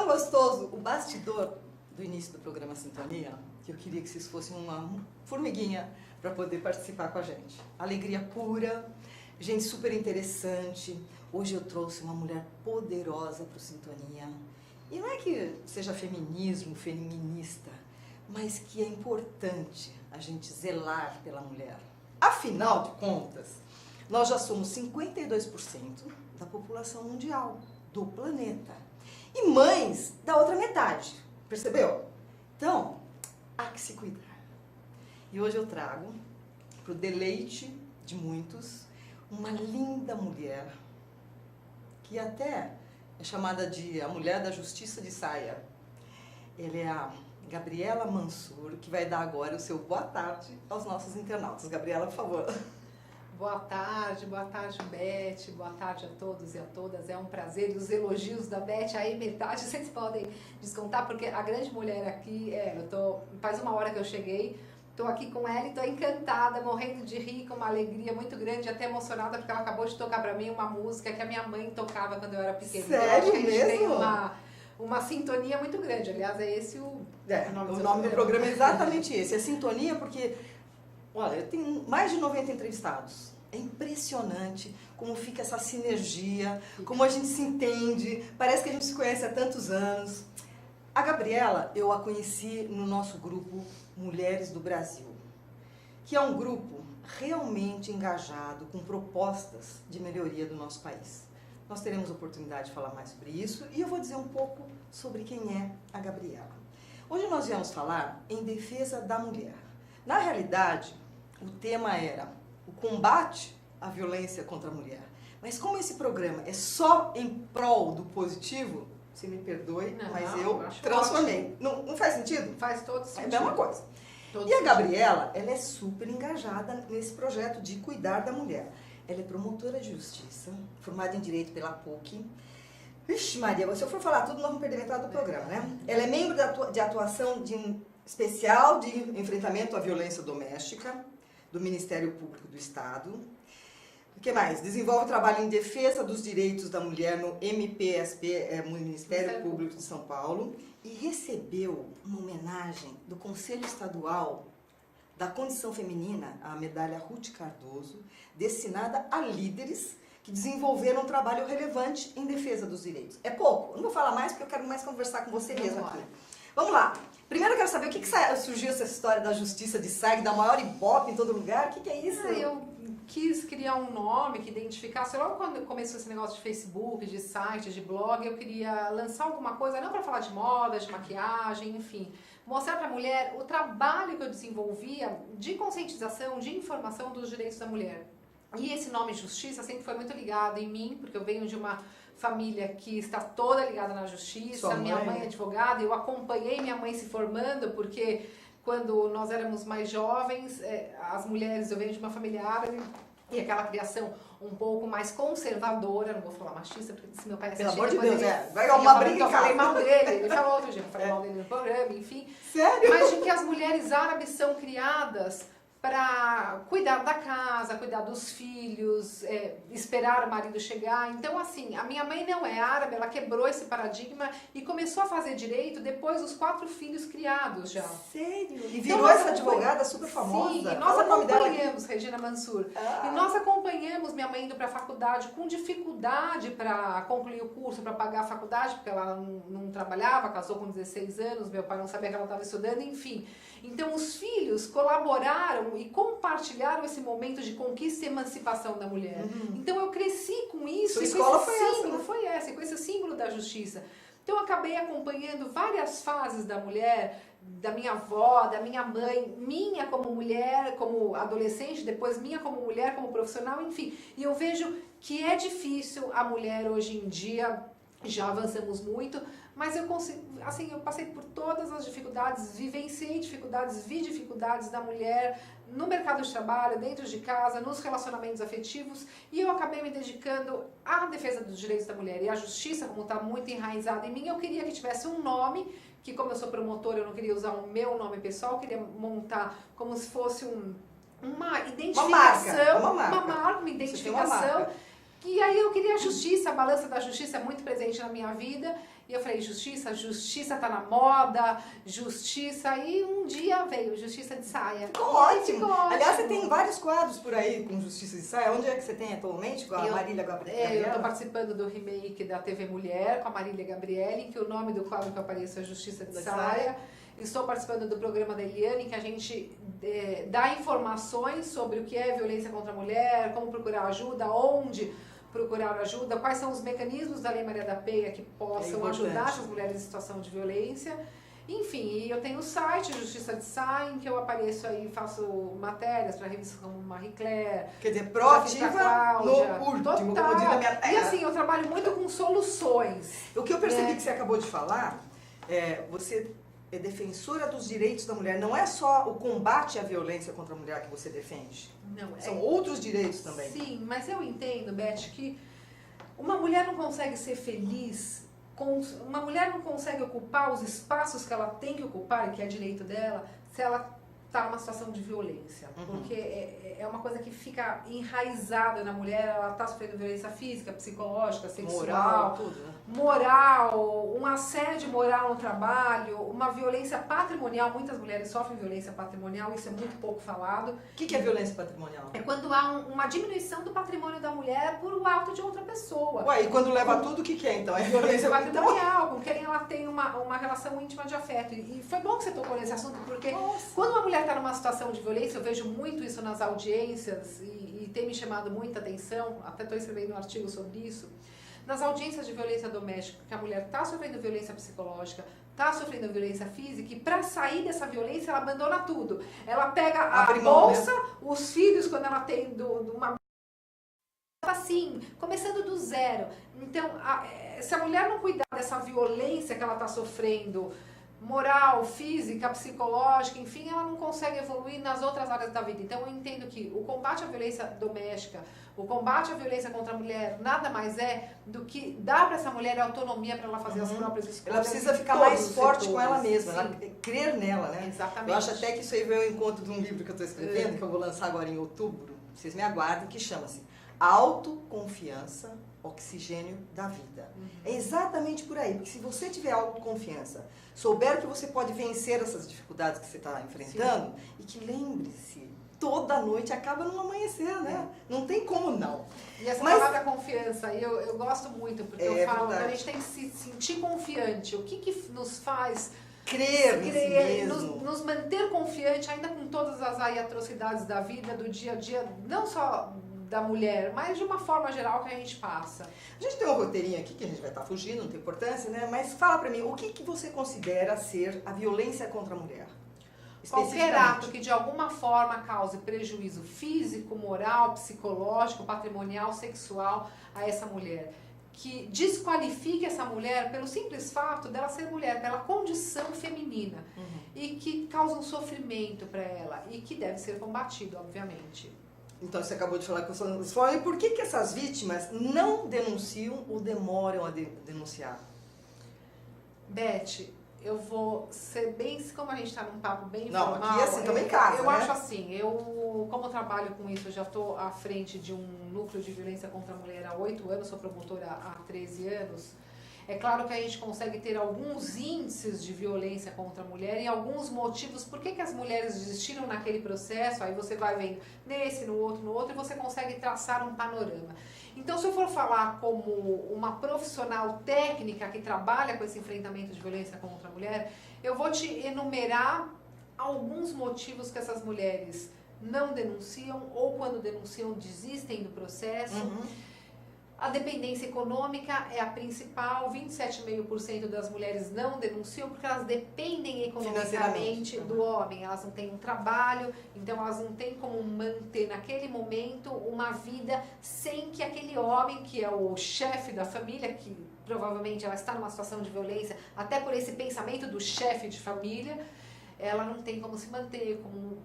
tão gostoso o bastidor do início do programa Sintonia, que eu queria que vocês fossem uma formiguinha para poder participar com a gente. Alegria pura, gente super interessante. Hoje eu trouxe uma mulher poderosa para o Sintonia. E não é que seja feminismo, feminista, mas que é importante a gente zelar pela mulher. Afinal de contas, nós já somos 52% da população mundial, do planeta. E mães da outra metade, percebeu? Então, há que se cuidar. E hoje eu trago, para o deleite de muitos, uma linda mulher, que até é chamada de a mulher da justiça de saia. Ela é a Gabriela Mansur, que vai dar agora o seu boa tarde aos nossos internautas. Gabriela, por favor. Boa tarde, Beth, boa tarde a todos e a todas. É um prazer. E os elogios da Beth, aí metade vocês podem descontar, porque a grande mulher aqui, faz uma hora que eu cheguei, estou aqui com ela e estou encantada, morrendo de rir, com uma alegria muito grande, até emocionada, porque ela acabou de tocar para mim uma música que a minha mãe tocava quando eu era pequena. Sério então, acho que a gente mesmo? tem uma sintonia muito grande. Aliás, é esse o nome do programa é exatamente esse. É sintonia porque, olha, eu tenho mais de 90 entrevistados. É impressionante como fica essa sinergia, como a gente se entende, parece que a gente se conhece há tantos anos. A Gabriela, eu a conheci no nosso grupo Mulheres do Brasil, que é um grupo realmente engajado com propostas de melhoria do nosso país. Nós teremos oportunidade de falar mais sobre isso e eu vou dizer um pouco sobre quem é a Gabriela. Hoje nós viemos falar em defesa da mulher. Na realidade, o tema era o combate à violência contra a mulher. Mas como esse programa é só em prol do positivo, você me perdoe, mas eu transformei. Não faz sentido? Faz todo sentido. É a mesma coisa. E a Gabriela, ela é super engajada nesse projeto de cuidar da mulher. Ela é promotora de justiça, formada em Direito pela PUC. Vixe Maria, se eu for falar tudo, nós vamos perder metade do programa, né? Ela é membro de atuação especial de enfrentamento à violência doméstica, do Ministério Público do Estado. O que mais? Desenvolve trabalho em defesa dos direitos da mulher no MPSP, Ministério Público de São Paulo, e recebeu uma homenagem do Conselho Estadual da Condição Feminina, a medalha Ruth Cardoso, destinada a líderes que desenvolveram um trabalho relevante em defesa dos direitos. É pouco, eu não vou falar mais porque eu quero mais conversar com você mesmo aqui. Vamos lá. Primeiro eu quero saber o que surgiu essa história da justiça de saia, que dá maior ibope em todo lugar. O que é isso? Eu quis criar um nome que identificasse. Logo quando começou esse negócio de Facebook, de site, de blog, eu queria lançar alguma coisa, não para falar de moda, de maquiagem, enfim. Mostrar para a mulher o trabalho que eu desenvolvia de conscientização, de informação dos direitos da mulher. E esse nome Justiça sempre foi muito ligado em mim, porque eu venho de uma família que está toda ligada na justiça. Minha mãe é advogada, eu acompanhei minha mãe se formando, porque quando nós éramos mais jovens, as mulheres, eu venho de uma família árabe, e aquela criação um pouco mais conservadora, não vou falar machista, porque se meu pai assistir... Pelo amor de Deus, vai dar uma briga. Eu falei mal dele, ele falou outro dia, eu falei mal dele no programa, enfim. Sério? Mas de que as mulheres árabes são criadas para cuidar da casa, cuidar dos filhos, esperar o marido chegar. Então, assim, a minha mãe não é árabe, ela quebrou esse paradigma e começou a fazer direito depois dos 4 filhos criados já. Sério? E virou essa advogada super famosa? Sim, e nós acompanhamos, Regina Mansur. E nós acompanhamos minha mãe indo para a faculdade com dificuldade para concluir o curso, para pagar a faculdade, porque ela não trabalhava, casou com 16 anos, meu pai não sabia que ela estava estudando, enfim. Então, os filhos colaboraram e compartilharam esse momento de conquista e emancipação da mulher. Então, eu cresci com isso. Sua e escola com esse foi símbolo, essa, né? foi essa, com esse símbolo da justiça. Então, eu acabei acompanhando várias fases da mulher, da minha avó, da minha mãe, minha como mulher, como adolescente, depois minha como mulher, como profissional, enfim. E eu vejo que é difícil a mulher hoje em dia, já avançamos muito, mas eu passei por todas as dificuldades, vivenciei dificuldades, vi dificuldades da mulher no mercado de trabalho, dentro de casa, nos relacionamentos afetivos, e eu acabei me dedicando à defesa dos direitos da mulher. E a justiça, como está muito enraizada em mim, eu queria que tivesse um nome, que como eu sou promotora, eu não queria usar o meu nome pessoal, eu queria montar como se fosse uma identificação, uma identificação. E aí eu queria a justiça, a balança da justiça é muito presente na minha vida, E eu falei, justiça? Justiça tá na moda, justiça. E um dia veio justiça de saia. Ficou ótimo. Ficou ótimo. Aliás, você tem vários quadros por aí com justiça de saia. Onde é que você tem atualmente com a Marília Gabriela? Eu estou participando do remake da TV Mulher com a Marília Gabriela, em que o nome do quadro que aparece é Justiça de Saia. Estou participando do programa da Eliane, em que a gente dá informações sobre o que é violência contra a mulher, como procurar ajuda, onde procurar ajuda, quais são os mecanismos da Lei Maria da Penha que possam ajudar essas mulheres em situação de violência. Enfim, eu tenho o site Justiça de Saia, em que eu apareço aí, faço matérias para revistas como Marie Claire. Quer dizer, proativa no último, como diz a minha terra. E assim, eu trabalho muito com soluções. O que eu percebi que você acabou de falar, você é defensora dos direitos da mulher. Não é só o combate à violência contra a mulher que você defende. Não, são outros direitos também. Sim, mas eu entendo, Beth, que uma mulher não consegue ser feliz, uma mulher não consegue ocupar os espaços que ela tem que ocupar, que é direito dela, se ela está numa situação de violência. Porque é uma coisa que fica enraizada na mulher, ela está sofrendo violência física, psicológica, sexual, moral, tudo, né? Moral, um assédio moral no trabalho, uma violência patrimonial. Muitas mulheres sofrem violência patrimonial, isso é muito pouco falado. O que é violência patrimonial? É quando há uma diminuição do patrimônio da mulher por o ato de outra pessoa. Ué, e quando leva tudo, o que é então? É violência patrimonial, com quem ela tem uma relação íntima de afeto. E foi bom que você tocou nesse assunto, porque quando uma mulher está numa situação de violência, eu vejo muito isso nas audiências e tem me chamado muita atenção, até estou escrevendo um artigo sobre isso. Nas audiências de violência doméstica, que a mulher está sofrendo violência psicológica, está sofrendo violência física, e para sair dessa violência ela abandona tudo. Ela pega a bolsa, os filhos, quando ela tem uma assim, começando do zero. Então, se a mulher não cuidar dessa violência que ela está sofrendo, moral, física, psicológica, enfim, ela não consegue evoluir nas outras áreas da vida. Então, eu entendo que o combate à violência doméstica, o combate à violência contra a mulher, nada mais é do que dar para essa mulher autonomia para ela fazer as próprias escolhas. Ela precisa ficar mais forte com ela mesma, ela crer nela, né? Exatamente. Eu acho até que isso aí veio ao encontro de um livro que eu estou escrevendo, que eu vou lançar agora em outubro, vocês me aguardem, que chama-se Autoconfiança, Oxigênio da Vida. É exatamente por aí, porque se você tiver autoconfiança, souber que você pode vencer essas dificuldades que você está enfrentando, e que lembre-se, toda noite acaba no amanhecer, né? Não tem como não. E essa palavra confiança, eu gosto muito, porque eu falo que a gente tem que se sentir confiante. O que nos faz crer em si mesmo. Nos manter confiante, ainda com todas as atrocidades da vida, do dia a dia, não só da mulher, mas de uma forma geral que a gente passa. A gente tem um roteirinho aqui que a gente vai estar fugindo, não tem importância, né? Mas fala pra mim, o que você considera ser a violência contra a mulher? Qualquer ato que de alguma forma cause prejuízo físico, moral, psicológico, patrimonial, sexual a essa mulher. Que desqualifique essa mulher pelo simples fato dela ser mulher, pela condição feminina. E que causa um sofrimento para ela e que deve ser combatido, obviamente. Então, você acabou de falar que e por que essas vítimas não denunciam ou demoram a denunciar? Beth, eu vou ser bem, como a gente está num papo bem informal. Não, aqui assim, também casa, eu né? acho assim, como eu trabalho com isso, eu já estou à frente de um núcleo de violência contra a mulher há 8 anos, sou promotora há 13 anos. É claro que a gente consegue ter alguns índices de violência contra a mulher e alguns motivos por que as mulheres desistiram naquele processo, aí você vai vendo nesse, no outro, e você consegue traçar um panorama. Então, se eu for falar como uma profissional técnica que trabalha com esse enfrentamento de violência contra a mulher, eu vou te enumerar alguns motivos que essas mulheres não denunciam ou quando denunciam desistem do processo. A dependência econômica é a principal, 27,5% das mulheres não denunciam porque elas dependem economicamente do homem, elas não têm um trabalho, então elas não têm como manter naquele momento uma vida sem que aquele homem, que é o chefe da família, que provavelmente ela está numa situação de violência, até por esse pensamento do chefe de família, ela não tem como se manter, como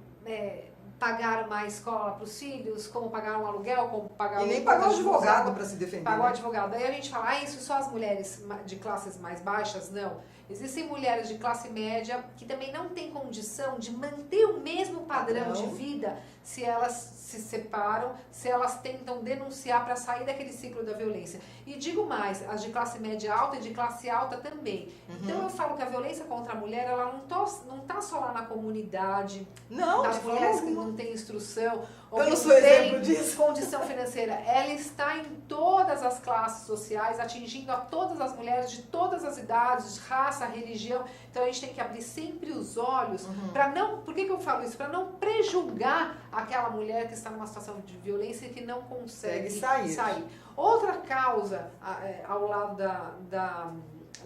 pagar uma escola para os filhos, como pagar um aluguel, como pagar... E nem pagar o advogado para se defender. Pagar o advogado. Daí a gente fala, isso só as mulheres de classes mais baixas? Não. Existem mulheres de classe média que também não têm condição de manter o mesmo padrão de vida se elas se separam, se elas tentam denunciar para sair daquele ciclo da violência. E digo mais, as de classe média alta e de classe alta também. Então eu falo que a violência contra a mulher, ela não tá só lá na comunidade, Não, das de mulheres forma que alguma. não têm instrução, ou Eu que não não sou exemplo têm disso. condição financeira. Ela está em todas as classes sociais, atingindo a todas as mulheres de todas as idades, raça, religião. Então a gente tem que abrir sempre os olhos para não... Por que eu falo isso? Para não prejulgar aquela mulher que está numa situação de violência e que não consegue sair. Outra causa ao lado da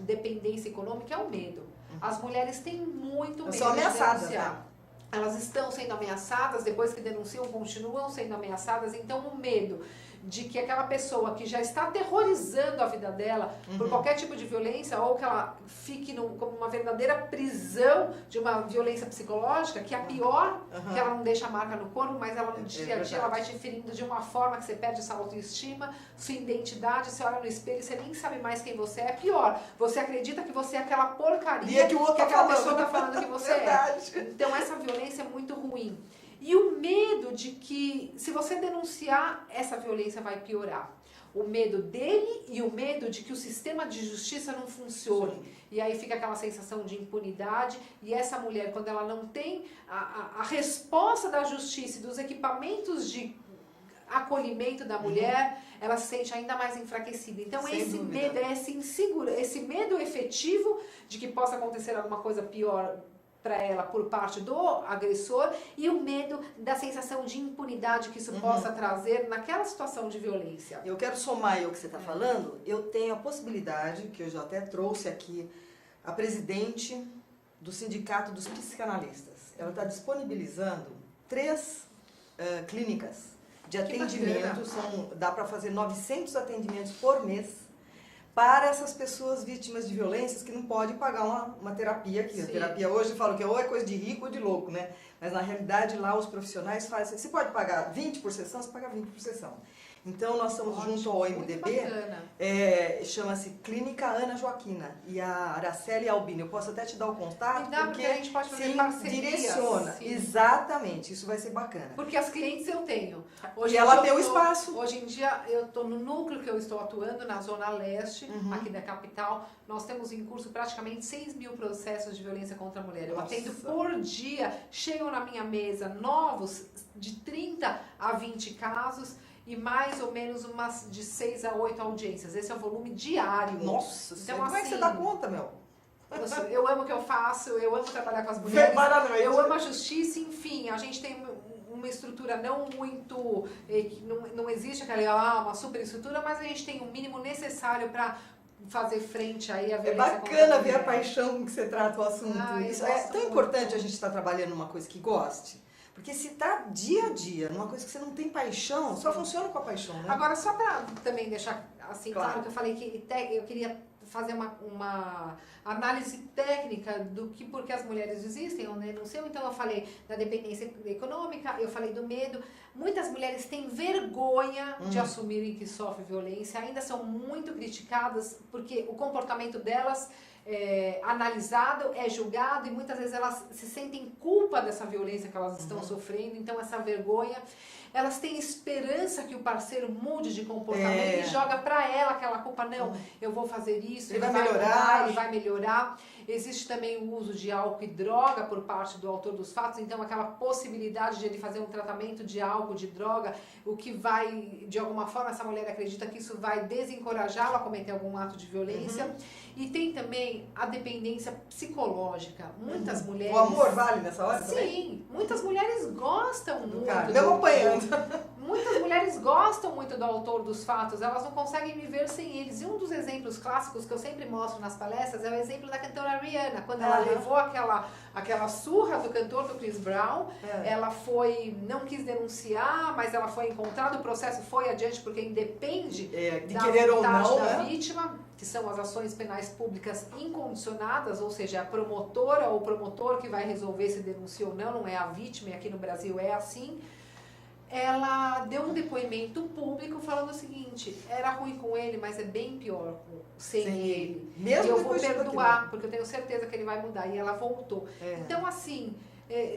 dependência econômica é o medo. As mulheres têm muito medo são ameaçadas, de denunciar. Elas estão sendo ameaçadas, depois que denunciam, continuam sendo ameaçadas. Então, o medo de que aquela pessoa que já está aterrorizando a vida dela por qualquer tipo de violência, ou que ela fique como uma verdadeira prisão de uma violência psicológica, que é a pior, que ela não deixa marca no corpo, mas ela no dia a dia ela vai te ferindo de uma forma que você perde essa autoestima, sua identidade, você olha no espelho e você nem sabe mais quem você é. Pior, você acredita que você é aquela porcaria que o outro que aquela tá pessoa está falando que você Verdade. é. Então essa violência é muito ruim. E o medo de que, se você denunciar, essa violência vai piorar. O medo dele e o medo de que o sistema de justiça não funcione. Sim. E aí fica aquela sensação de impunidade. E essa mulher, quando ela não tem a resposta da justiça e dos equipamentos de acolhimento da mulher, ela se sente ainda mais enfraquecida. Então esse medo, esse medo efetivo de que possa acontecer alguma coisa pior para ela por parte do agressor, e o medo da sensação de impunidade que isso possa trazer naquela situação de violência. Eu quero somar aí o que você está falando. Eu tenho a possibilidade, que eu já até trouxe aqui, a presidente do Sindicato dos Psicanalistas. Ela está disponibilizando 3 clínicas de atendimento. Dá para fazer 900 atendimentos por mês para essas pessoas vítimas de violências que não podem pagar uma terapia aqui. Sim. A terapia hoje, eu falo que ou é coisa de rico ou de louco, né? Mas na realidade lá os profissionais fazem, você pode pagar 20 por sessão, você paga 20 por sessão. Então nós estamos junto ao MDB, chama-se Clínica Ana Joaquina e a Araceli Albini. Eu posso até te dar o contato, porque a gente pode fazer parcerias. Direciona. Sim. Exatamente, isso vai ser bacana. Porque as clientes eu tenho. Hoje e ela tem o espaço. Hoje em dia eu estou no núcleo que eu estou atuando, na Zona Leste, aqui da capital. Nós temos em curso praticamente 6 mil processos de violência contra a mulher. Eu atendo por dia, chegam na minha mesa novos de 30 a 20 casos. E mais ou menos umas de 6 a 8 audiências. Esse é o volume diário. Nossa, então, como é que você dá conta, meu? Eu amo o que eu faço, eu amo trabalhar com as mulheres, eu amo a justiça, enfim, a gente tem uma estrutura não muito, não existe aquela uma super estrutura, mas a gente tem o mínimo necessário para fazer frente aí à violência. É bacana ver a paixão com que você trata o assunto. Isso é tão muito importante a gente estar trabalhando numa coisa que goste. Porque se tá dia a dia numa coisa que você não tem paixão, só funciona com a paixão, né? Agora, só para também deixar assim claro que eu falei que eu queria fazer uma análise técnica do que porque as mulheres desistem ou denunciam. Então eu falei da dependência econômica, eu falei do medo. Muitas mulheres têm vergonha de assumirem que sofrem violência, ainda são muito criticadas porque o comportamento delas analisado, é julgado e muitas vezes elas se sentem culpa dessa violência que elas estão sofrendo, então essa vergonha, elas têm esperança que o parceiro mude de comportamento e joga pra ela aquela culpa, não, eu vou fazer isso, ele vai melhorar, ele vai melhorar. Existe também o uso de álcool e droga por parte do autor dos fatos, então aquela possibilidade de ele fazer um tratamento de álcool, de droga, o que vai, de alguma forma, essa mulher acredita que isso vai desencorajá-la a cometer algum ato de violência. E tem também a dependência psicológica. Muitas mulheres... O amor vale nessa hora também? Sim, muitas mulheres gostam muito. Mesmo apanhando. Muitas mulheres gostam muito do autor dos fatos, elas não conseguem viver sem eles. E um dos exemplos clássicos que eu sempre mostro nas palestras é o exemplo da cantora Rihanna. Quando ela levou aquela surra do cantor, do Chris Brown, ela não quis denunciar, mas ela foi encontrada, o processo foi adiante porque independe de da querer ou não, da vítima, que são as ações penais públicas incondicionadas, ou seja, é a promotora ou o promotor que vai resolver se denuncia ou não é a vítima, e aqui no Brasil é assim. Ela deu um depoimento público falando o seguinte: era ruim com ele, mas é bem pior sem ele. Mesmo eu vou perdoar, porque eu tenho certeza que ele vai mudar. E ela voltou. Então, assim,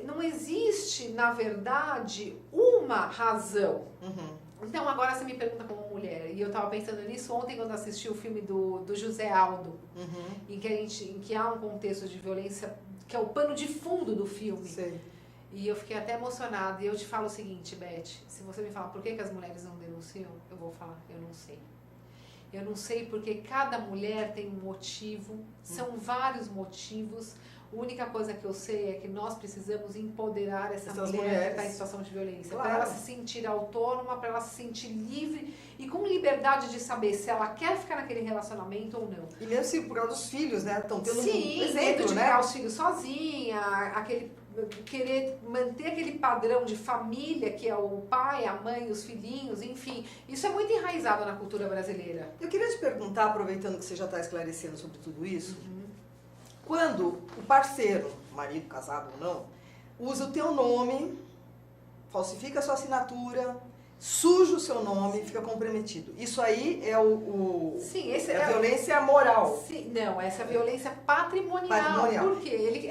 não existe, na verdade, uma razão. Então, agora você me pergunta como mulher, e eu estava pensando nisso ontem quando assisti o filme do José Aldo, em que há um contexto de violência, que é o pano de fundo do filme. Sei. E eu fiquei até emocionada. E eu te falo o seguinte, Beth, se você me falar por que as mulheres não denunciam, eu vou falar, eu não sei. Eu não sei porque cada mulher tem um motivo, são vários motivos. A única coisa que eu sei é que nós precisamos empoderar essa mulher que está em situação de violência. Claro. Para ela se sentir autônoma, para ela se sentir livre e com liberdade de saber se ela quer ficar naquele relacionamento ou não. E mesmo se por causa dos filhos, né? Estão tendo um exemplo, medo de né? criar os filhos sozinha, querer manter aquele padrão de família que é o pai, a mãe, os filhinhos, enfim. Isso é muito enraizado na cultura brasileira. Eu queria te perguntar, aproveitando que você já está esclarecendo sobre tudo isso, quando o parceiro, marido, casado ou não, usa o teu nome, falsifica a sua assinatura, suja o seu nome e fica comprometido. Isso aí é Sim, a violência moral. Sim, não, essa é violência patrimonial. Por quê? Ele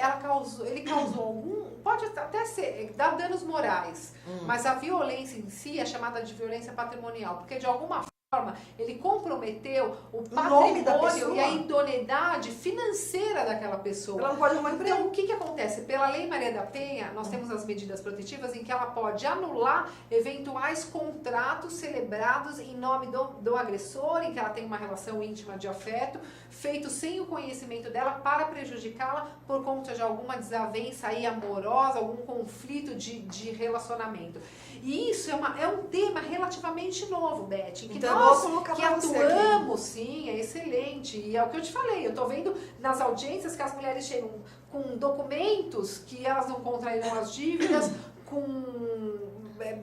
causou algum... Pode até ser, dar danos morais, mas a violência em si é chamada de violência patrimonial, porque de alguma forma ele comprometeu o patrimônio e a idoneidade financeira daquela pessoa. Ela não pode arrumar emprego. Então, o que acontece? Pela Lei Maria da Penha, nós temos as medidas protetivas em que ela pode anular eventuais contratos celebrados em nome do agressor, em que ela tem uma relação íntima de afeto, feito sem o conhecimento dela para prejudicá-la por conta de alguma desavença aí amorosa, algum conflito de relacionamento. E isso é um tema relativamente novo, Beth, que então, nós que atuamos, sim, é excelente. E é o que eu te falei, eu estou vendo nas audiências que as mulheres chegam com documentos que elas não contraíram as dívidas, com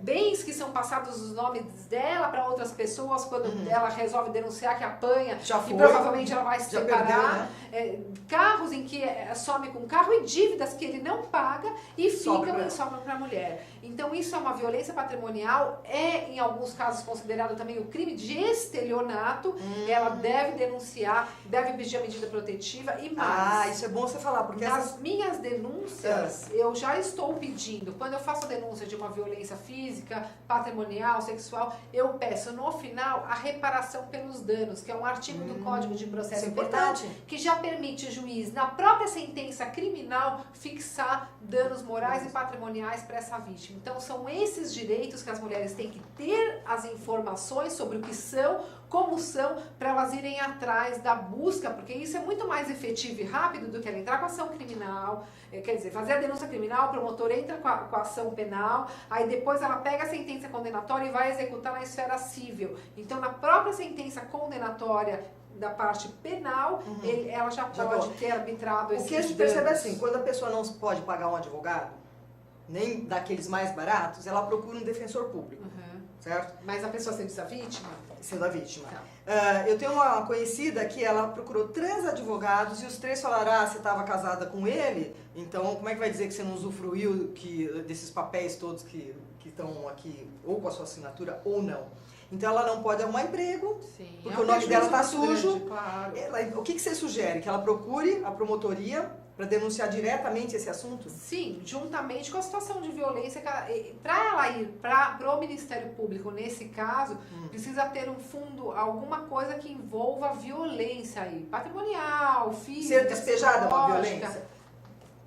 bens que são passados os nomes dela para outras pessoas quando ela resolve denunciar que apanha e provavelmente ela vai se separar. Perdeu, né? Carros em que some com carro e dívidas que ele não paga e ficam e sobram para a mulher. Então isso é uma violência patrimonial, em alguns casos considerado também o crime de estelionato. Ela deve denunciar, deve pedir a medida protetiva e mais. Isso é bom você falar, porque nas minhas denúncias eu já estou pedindo, quando eu faço a denúncia de uma violência física, patrimonial, sexual, eu peço no final a reparação pelos danos, que é um artigo do Código de Processo Penal que já permite o juiz, na própria sentença criminal, fixar danos morais e patrimoniais para essa vítima. Então são esses direitos que as mulheres têm que ter as informações sobre o que são, como são, para elas irem atrás da busca, porque isso é muito mais efetivo e rápido do que ela entrar com a ação criminal, quer dizer, fazer a denúncia criminal, o promotor entra com a ação penal, aí depois ela pega a sentença condenatória e vai executar na esfera civil. Então, na própria sentença condenatória da parte penal, ela já pode ter arbitrado esses danos. O que a gente percebe é assim, quando a pessoa não pode pagar um advogado, nem daqueles mais baratos, ela procura um defensor público, certo? Mas a pessoa sendo a vítima? Sendo a vítima. Eu tenho uma conhecida que ela procurou 3 advogados e os 3 falaram, você estava casada com ele, então como é que vai dizer que você não usufruiu desses papéis todos que estão aqui, ou com a sua assinatura, ou não. Então ela não pode arrumar emprego, porque o nome dela está sujo. Grande, claro. O que você sugere? Que ela procure a promotoria para denunciar diretamente esse assunto? Sim, juntamente com a situação de violência. Para ela ir para o Ministério Público, nesse caso, precisa ter um fundo, alguma coisa que envolva violência aí, patrimonial, física, ser despejada é uma violência?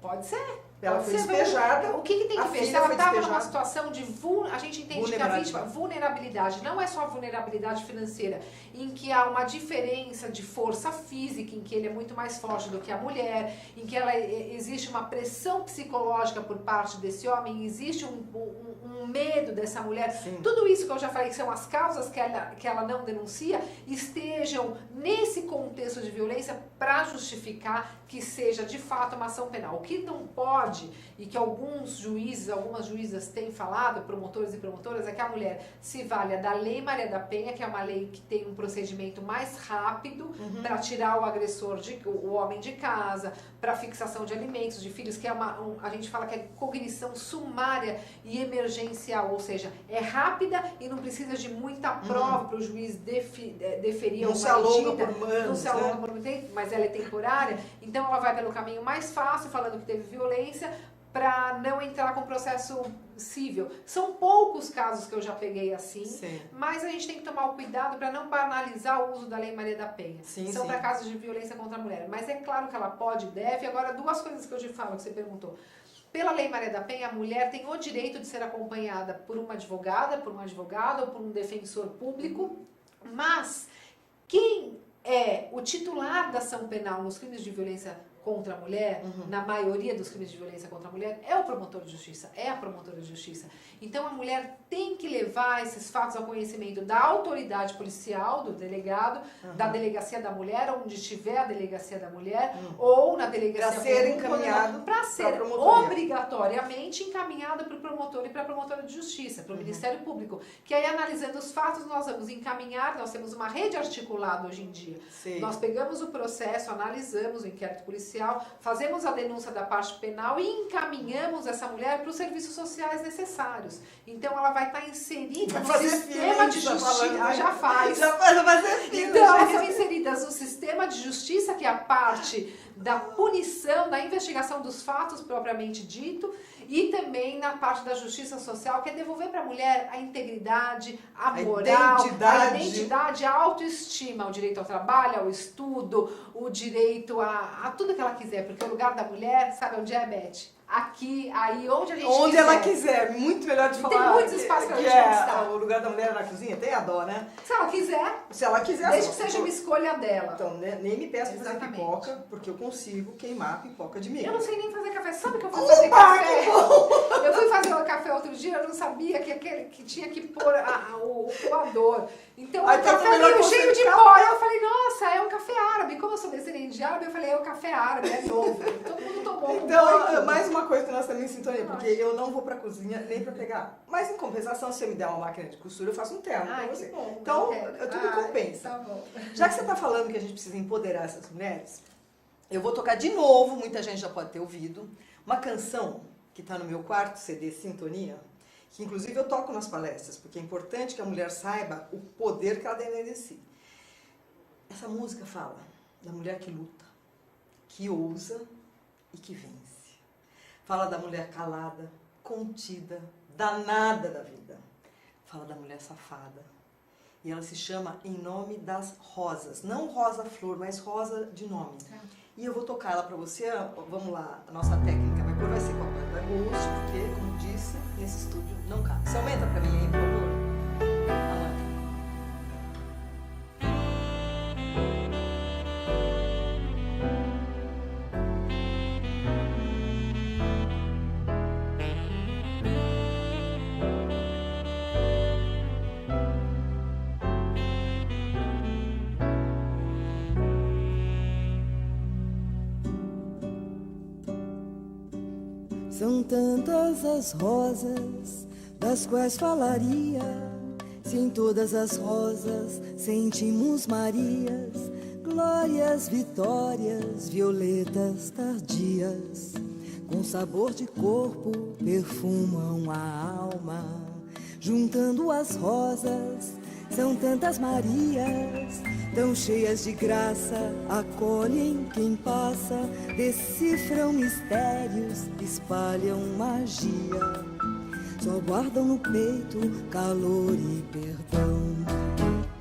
Pode ser. Ela foi despejada. O que tem que ver? Se ela estava numa situação de a gente entende que a vítima, vulnerabilidade, não é só vulnerabilidade financeira, em que há uma diferença de força física, em que ele é muito mais forte do que a mulher, em que existe uma pressão psicológica por parte desse homem, existe um medo dessa mulher. Sim. Tudo isso que eu já falei que são as causas que ela não denuncia, estejam nesse contexto de violência para justificar que seja de fato uma ação penal. O que não pode, e que alguns juízes, algumas juízas têm falado, promotores e promotoras, é que a mulher se valha da Lei Maria da Penha, que é uma lei que tem um procedimento mais rápido para tirar o agressor, o homem de casa, para fixação de alimentos, de filhos, que é a gente fala que é cognição sumária e emergencial, ou seja, é rápida e não precisa de muita prova para o juiz deferir uma medida, não se alonga por muito tempo, mas ela é temporária, então ela vai pelo caminho mais fácil, falando que teve violência, para não entrar com processo civil. São poucos casos que eu já peguei assim, Sim. mas a gente tem que tomar o cuidado para não banalizar o uso da Lei Maria da Penha. Sim, São sim. para casos de violência contra a mulher. Mas é claro que ela pode e deve. Agora, duas coisas que eu te falo, que você perguntou. Pela Lei Maria da Penha, a mulher tem o direito de ser acompanhada por uma advogada, por um advogado ou por um defensor público, mas quem é o titular da ação penal nos crimes de violência contra a mulher, na maioria dos crimes de violência contra a mulher, é o promotor de justiça, é a promotora de justiça. Então a mulher tem que levar esses fatos ao conhecimento da autoridade policial, do delegado, da delegacia da mulher, onde estiver a delegacia da mulher, ou na delegacia Para ser encaminhado para ser obrigatoriamente encaminhado para o promotor e para a promotora de justiça, para o Ministério Público. Que aí, analisando os fatos, nós vamos encaminhar, nós temos uma rede articulada hoje em dia. Sim. Nós pegamos o processo, analisamos o inquérito policial, fazemos a denúncia da parte penal e encaminhamos essa mulher para os serviços sociais necessários. Então, ela vai estar inserida no sistema de justiça. Já faz. Então, elas são inseridas no sistema de justiça, que é a parte da punição, da investigação dos fatos propriamente dito, e também na parte da justiça social, que é devolver para a mulher a integridade, a moral, a identidade, a autoestima, o direito ao trabalho, ao estudo, o direito a tudo que ela quiser, porque o lugar da mulher, sabe onde é, Beth? Aqui, aí, onde a gente onde quiser. ela quiser, muito melhor de falar. Tem muitos espaços pra gente conquistar. O lugar da mulher na cozinha, tem a dó, né? Se ela quiser, Se ela quiser. desde que seja uma escolha dela. Então, nem me peça pra fazer Exatamente. pipoca, porque eu consigo queimar a pipoca de milho. Eu não sei nem fazer café. Sabe que eu fui fazer café? Eu fui fazer o café outro dia, eu não sabia que tinha que pôr o coador. Então, Aí o tá café melhor veio que cheio você de ficar- pó. Eu falei, nossa, é um café árabe. Como eu sou descendente de árabe, eu falei, é o café árabe, é novo. Todo mundo tomou um Então, mais uma coisa que nós estamos em sintonia, porque eu não vou pra cozinha nem pra pegar. Mas em compensação, se você me der uma máquina de costura, eu faço um terno pra você. bom. Então, eu tudo compensa. Tá bom. Já que você está falando que a gente precisa empoderar essas mulheres, eu vou tocar de novo, muita gente já pode ter ouvido, uma canção que está no meu quarto CD Sintonia, que inclusive eu toco nas palestras, porque é importante que a mulher saiba o poder que ela tem dentro de si. Essa música fala da mulher que luta, que ousa e que vence. Fala da mulher calada, contida, danada da vida. Fala da mulher safada. E ela se chama Em Nome das Rosas. Não rosa flor, mas rosa de nome. E eu vou tocar ela pra você. Vamos lá, a nossa técnica vai ser com a banda Ghost, porque, como disse, nesse estúdio não cabe. Você aumenta pra mim aí, por favor? Amanda. São tantas as rosas das quais falaria, se em todas as rosas sentimos Marias, glórias, vitórias, violetas tardias, com sabor de corpo perfumam a alma. Juntando as rosas, são tantas Marias, tão cheias de graça, acolhem quem passa, decifram mistérios, espalham magia, só guardam no peito calor e perdão.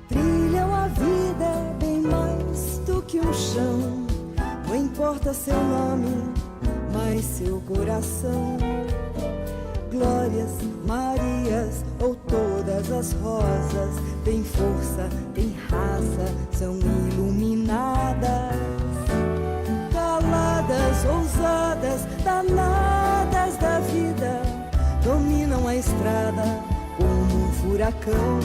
Trilham a vida bem mais do que um chão, não importa seu nome, mas seu coração. Glórias, Marias ou todas as rosas, têm força, têm raça, são iluminadas, caladas, ousadas, danadas da vida, dominam a estrada como um furacão,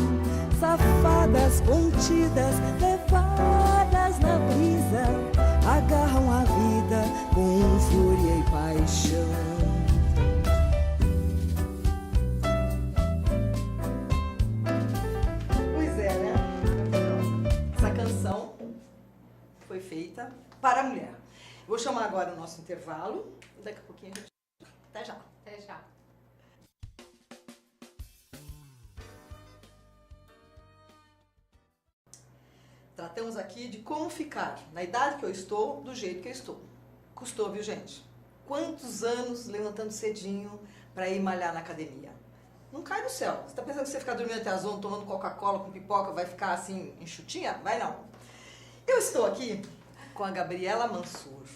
safadas, contidas, levadas na brisa, agarram a vida com fúria e paixão. Foi feita para a mulher. Vou chamar agora o nosso intervalo e daqui a pouquinho a gente... Até já. Até já. Tratamos aqui de como ficar na idade que eu estou, do jeito que eu estou. Custou, viu, gente? quantos anos levantando cedinho para ir malhar na academia? Não cai do céu. Você está pensando que você ficar dormindo até as 11, tomando Coca-Cola com pipoca, vai ficar assim, enxutinha? Vai não. Eu estou aqui com a Gabriela Mansur,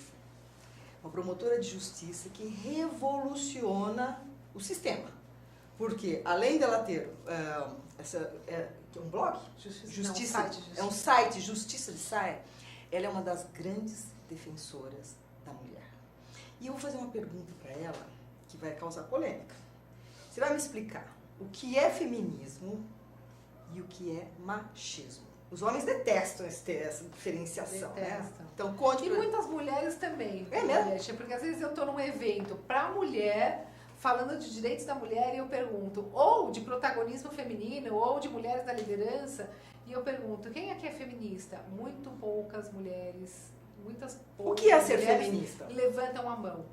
uma promotora de justiça que revoluciona o sistema. Porque, além dela ter um blog? Justiça, Não, um site, Justiça de Saia, ela é uma das grandes defensoras da mulher. E eu vou fazer uma pergunta para ela que vai causar polêmica. Você vai me explicar o que é feminismo e o que é machismo. Os homens detestam essa diferenciação, né? Então, conte. E muitas mulheres também. É mesmo? Porque às vezes eu estou num evento para mulher, falando de direitos da mulher, e eu pergunto, ou de protagonismo feminino, ou de mulheres na liderança, e eu pergunto, quem aqui é feminista? Muito poucas mulheres, muitas poucas. O que é ser mulheres feminista? Levantam a mão.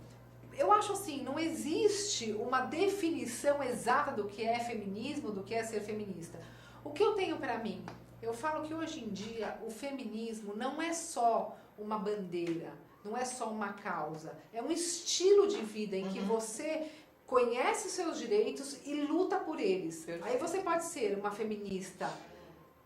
Eu acho assim, não existe uma definição exata do que é feminismo, do que é ser feminista. O que eu tenho para mim? Eu falo que hoje em dia o feminismo não é só uma bandeira, não é só uma causa, é um estilo de vida em que você conhece os seus direitos e luta por eles. Aí você pode ser uma feminista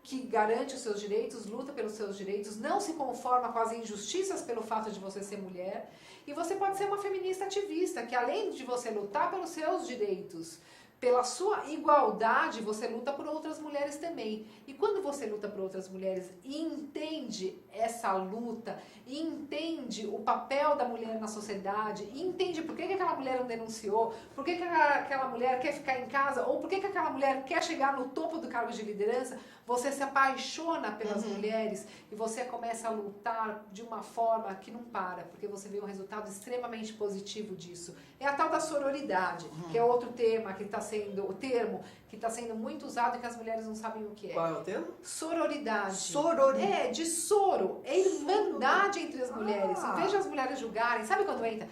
que garante os seus direitos, luta pelos seus direitos, não se conforma com as injustiças pelo fato de você ser mulher. E você pode ser uma feminista ativista, que além de você lutar pelos seus direitos, pela sua igualdade, você luta por outras mulheres também. E quando você luta por outras mulheres e entende essa luta, e entende o papel da mulher na sociedade, e entende por que aquela mulher não denunciou, por que aquela mulher quer ficar em casa, ou por que aquela mulher quer chegar no topo do cargo de liderança, você se apaixona pelas mulheres e você começa a lutar de uma forma que não para, porque você vê um resultado extremamente positivo disso. É a tal da sororidade, que é outro tema que está sendo, o termo que está sendo muito usado e que as mulheres não sabem o que é. Qual é o termo? Sororidade. Sororidade. É, de soro. É irmandade entre as mulheres. Em vez de as mulheres julgarem, sabe quando entra?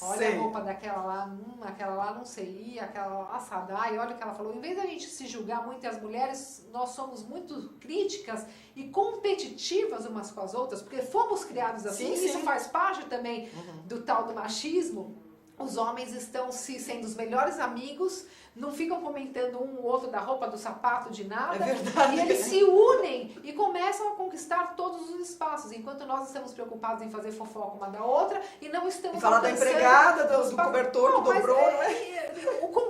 Olha Sei. a roupa daquela lá, aquela lá não sei, aquela lá assada, e olha o que ela falou. Em vez da gente se julgar muito as mulheres, nós somos muito críticas e competitivas umas com as outras, porque fomos criados assim, Sim, isso sim. faz parte também do tal do machismo. Os homens estão sendo os melhores amigos, não ficam comentando um ou outro da roupa, do sapato, de nada. É verdade. E eles se unem e começam a conquistar todos os espaços, enquanto nós estamos preocupados em fazer fofoca uma da outra e não estamos E falar da alcançando empregada, do os cobertor que mas dobrou,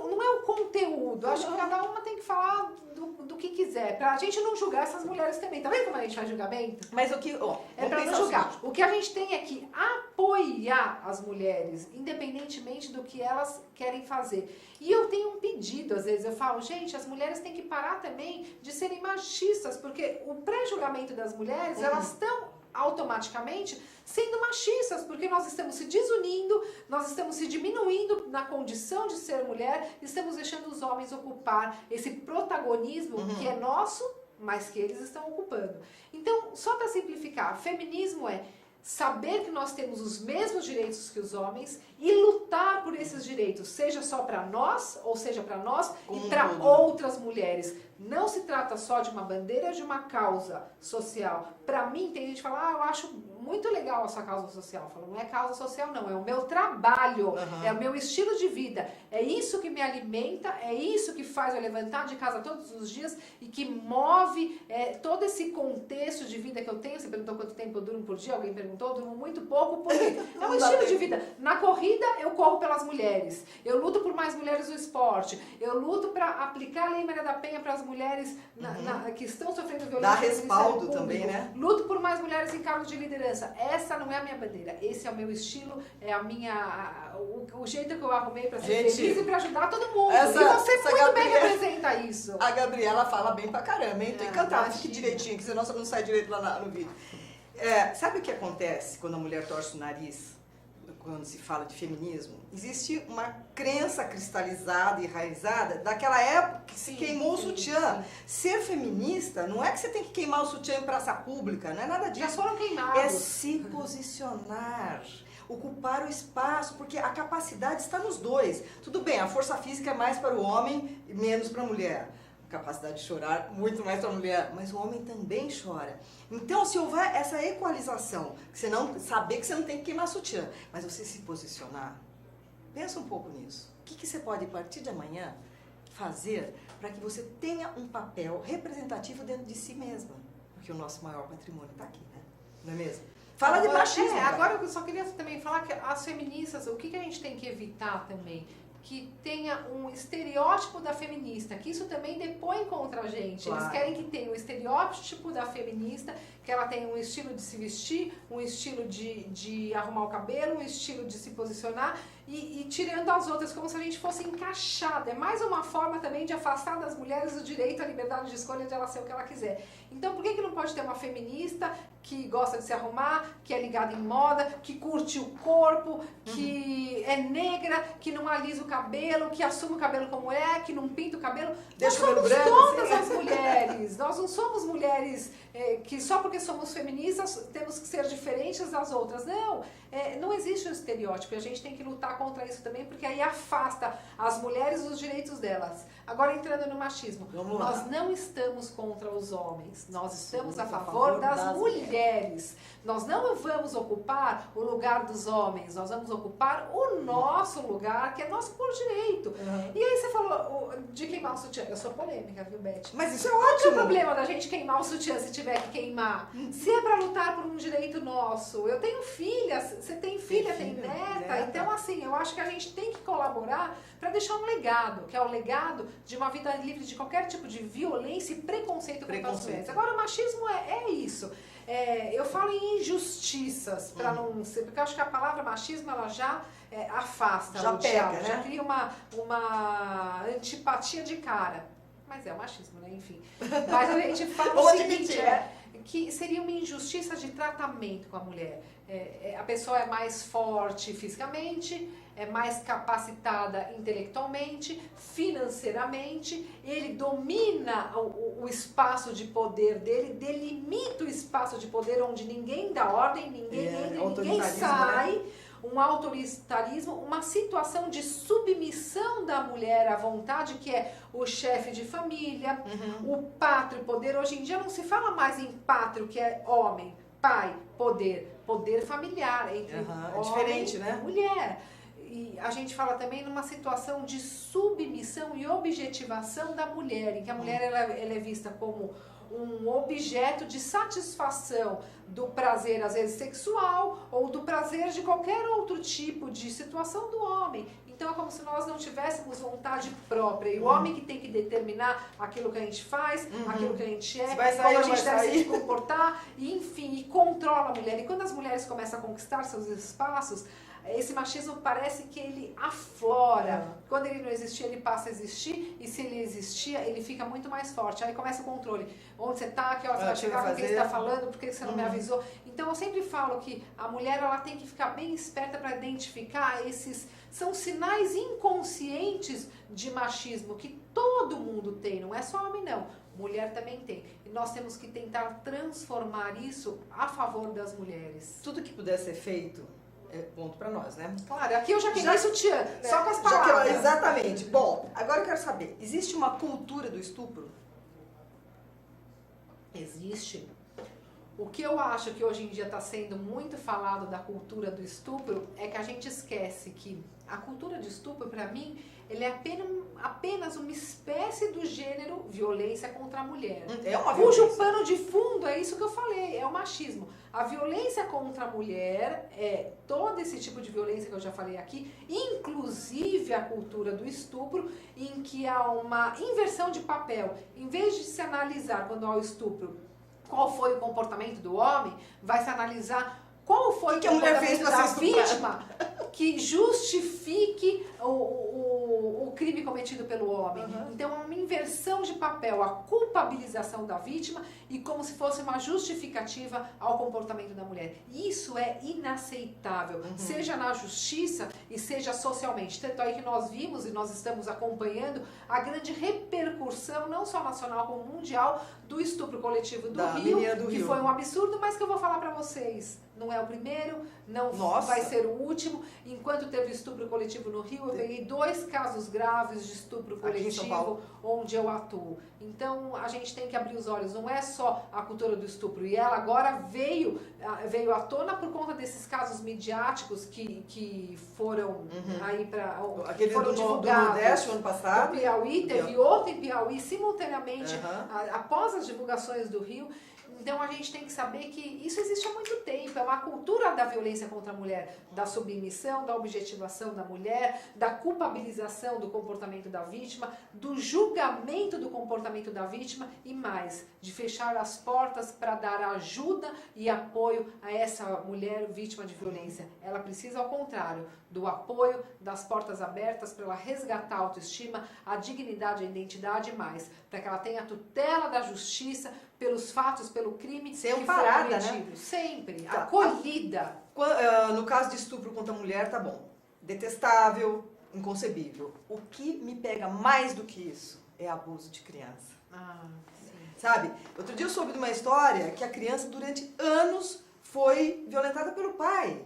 não é o conteúdo. Acho que cada uma tem que falar do que quiser, pra gente não julgar essas mulheres também. Tá vendo como a gente faz julgamento? Mas o que... É pra não julgar. O que a gente tem é que apoiar as mulheres, independentemente do que elas querem fazer. E eu tenho um pedido, às vezes, eu falo, gente, as mulheres têm que parar também de serem machistas, porque o pré-julgamento das mulheres, elas estão automaticamente sendo machistas, porque nós estamos se desunindo, nós estamos se diminuindo na condição de ser mulher, estamos deixando os homens ocupar esse protagonismo que é nosso, mas que eles estão ocupando. Então, só para simplificar, feminismo é saber que nós temos os mesmos direitos que os homens e lutar por esses direitos, seja só para nós, ou seja para nós e para outras mulheres. Não se trata só de uma bandeira, de uma causa social. Para mim, tem gente que fala, eu acho muito legal a sua causa social. Eu falo, não é causa social não, é o meu trabalho, é o meu estilo de vida. É isso que me alimenta, é isso que faz eu levantar de casa todos os dias e que move todo esse contexto de vida que eu tenho. Você perguntou quanto tempo eu durmo por dia, alguém perguntou, eu durmo muito pouco, porque é um estilo de vida. Na corrida, eu corro pelas mulheres, eu luto por mais mulheres no esporte, eu luto para aplicar a Lei Maria da Penha para as mulheres que estão sofrendo violência. Dá respaldo também, né? Luto por mais mulheres em cargos de liderança. Essa não é a minha bandeira, esse é o meu estilo, é a minha, o jeito que eu arrumei para ser feliz e para ajudar todo mundo. E você muito bem representa isso. A Gabriela fala bem pra caramba, hein? Tô encantada, fique imagina. direitinho, que senão você não sai direito lá no vídeo. Sabe o que acontece quando a mulher torce o nariz? Quando se fala de feminismo, existe uma crença cristalizada e enraizada daquela época que se queimou o sutiã. Ser feminista não é que você tem que queimar o sutiã em praça pública, não é nada disso. Já foram queimados. É se posicionar, ocupar o espaço, porque a capacidade está nos dois. Tudo bem, a força física é mais para o homem e menos para a mulher. capacidade de chorar muito mais que a mulher, mas o homem também chora. Então, se houver essa equalização, que você não saber que você não tem que queimar sutiã, mas você se posicionar, pensa um pouco nisso. O que você pode, a partir de amanhã, fazer para que você tenha um papel representativo dentro de si mesma? Porque o nosso maior patrimônio está aqui, né? Não é mesmo? Fala de machismo. Agora eu só queria também falar que as feministas, o que a gente tem que evitar também? Que tenha um estereótipo da feminista, que isso também depõe contra a gente. Claro. Eles querem que tenha o estereótipo da feminista, que ela tenha um estilo de se vestir, um estilo de arrumar o cabelo, um estilo de se posicionar e tirando as outras, como se a gente fosse encaixada. É mais uma forma também de afastar das mulheres o direito à liberdade de escolha de ela ser o que ela quiser. Então, por que não pode ter uma feminista que gosta de se arrumar, que é ligada em moda, que curte o corpo, que é negra, que não alisa o cabelo, que assume o cabelo como é, que não pinta o cabelo? Deixa Nós o cabelo somos branco, todas assim. as mulheres. Nós não somos mulheres que só porque somos feministas temos que ser diferentes das outras. Não, não existe um estereótipo. A gente tem que lutar contra isso também, porque aí afasta as mulheres dos direitos delas. Agora, entrando no machismo, nós não estamos contra os homens. Nós estamos a favor das mulheres. Nós não vamos ocupar o lugar dos homens, nós vamos ocupar o nosso lugar, que é nosso por direito. E aí você falou de queimar o sutiã. Eu sou polêmica, viu, Beth? Mas isso é Qual que é o ótimo. problema da gente queimar o sutiã se tiver que queimar? Se é pra lutar por um direito nosso. Eu tenho filhas, você tem filha, tem neta. Então, assim, eu acho que a gente tem que colaborar para deixar um legado, que é o legado de uma vida livre de qualquer tipo de violência e preconceito contra as mulheres. Agora, o machismo é isso. Eu falo em injustiças, para não ser, porque eu acho que a palavra machismo ela já afasta, já pega, né? Já cria uma antipatia de cara. Mas é o machismo, né? Enfim. Mas a gente fala o seguinte, que seria uma injustiça de tratamento com a mulher. A pessoa é mais forte fisicamente, é mais capacitada intelectualmente, financeiramente, ele domina o espaço de poder dele, delimita o espaço de poder onde ninguém dá ordem, ninguém entra, ninguém sai. Né? Um autoritarismo, uma situação de submissão da mulher à vontade, que é o chefe de família, o pátrio poder. Hoje em dia não se fala mais em pátrio, que é homem, pai, poder familiar entre homem diferente, né? e mulher. E a gente fala também numa situação de submissão e objetivação da mulher, em que a mulher ela é vista como um objeto de satisfação do prazer, às vezes sexual, ou do prazer de qualquer outro tipo de situação do homem. Então é como se nós não tivéssemos vontade própria. E o homem que tem que determinar aquilo que a gente faz, aquilo que a gente é, como a gente deve se comportar, e, enfim, e controla a mulher. E quando as mulheres começam a conquistar seus espaços, esse machismo parece que ele aflora. Quando ele não existia, ele passa a existir. E se ele existia, ele fica muito mais forte. Aí começa o controle. Onde você está, que hora você vai chegar, com quem você está falando, por que você não me avisou. Então eu sempre falo que a mulher ela tem que ficar bem esperta para identificar esses... São sinais inconscientes de machismo que todo mundo tem. Não é só homem, não. Mulher também tem. E nós temos que tentar transformar isso a favor das mulheres. Tudo que puder ser feito é ponto para nós, né? Claro, aqui eu já queimei sutiã, só com as palavras. Exatamente. Bom, agora eu quero saber, existe uma cultura do estupro? Existe. O que eu acho que hoje em dia está sendo muito falado da cultura do estupro é que a gente esquece que a cultura do estupro, para mim, ele é apenas uma espécie do gênero violência contra a mulher. É uma violência. Cujo pano de fundo é isso que eu falei, é o machismo. A violência contra a mulher é todo esse tipo de violência que eu já falei aqui, inclusive a cultura do estupro, em que há uma inversão de papel. Em vez de se analisar, quando há o estupro, qual foi o comportamento do homem, vai se analisar qual foi o comportamento da vítima que justifique o crime cometido pelo homem. Então, é uma inversão de papel, a culpabilização da vítima e como se fosse uma justificativa ao comportamento da mulher. Isso é inaceitável, seja na justiça e seja socialmente. Tanto aí que nós vimos e nós estamos acompanhando a grande repercussão, não só nacional como mundial, do estupro coletivo do Rio, que foi um absurdo, mas que eu vou falar para vocês. não é o primeiro, não Nossa. vai ser o último. Enquanto teve estupro coletivo no Rio, eu peguei 2 casos graves de estupro Aqui em São coletivo Paulo. onde eu atuo. Então, a gente tem que abrir os olhos, não é só a cultura do estupro. E ela agora veio à tona por conta desses casos midiáticos que foram aí para... Aquele foram do divulgados. Nordeste, o ano No passado. Piauí, teve outro em Piauí, simultaneamente, Aham. após as divulgações do Rio. Então a gente tem que saber que isso existe há muito tempo, é uma cultura da violência contra a mulher, da submissão, da objetivação da mulher, da culpabilização do comportamento da vítima, do julgamento do comportamento da vítima e mais, de fechar as portas para dar ajuda e apoio a essa mulher vítima de violência. Ela precisa, ao contrário, do apoio, das portas abertas para ela resgatar a autoestima, a dignidade, a identidade e mais, para que ela tenha a tutela da justiça pelos fatos, pelo crime Ser que amparada, foi né? cometido. Sempre. Tá. Acolhida. No caso de estupro contra a mulher, tá bom. Detestável, inconcebível. O que me pega mais do que isso é abuso de criança. Sim. Sabe? Outro dia eu soube de uma história que a criança durante anos foi violentada pelo pai.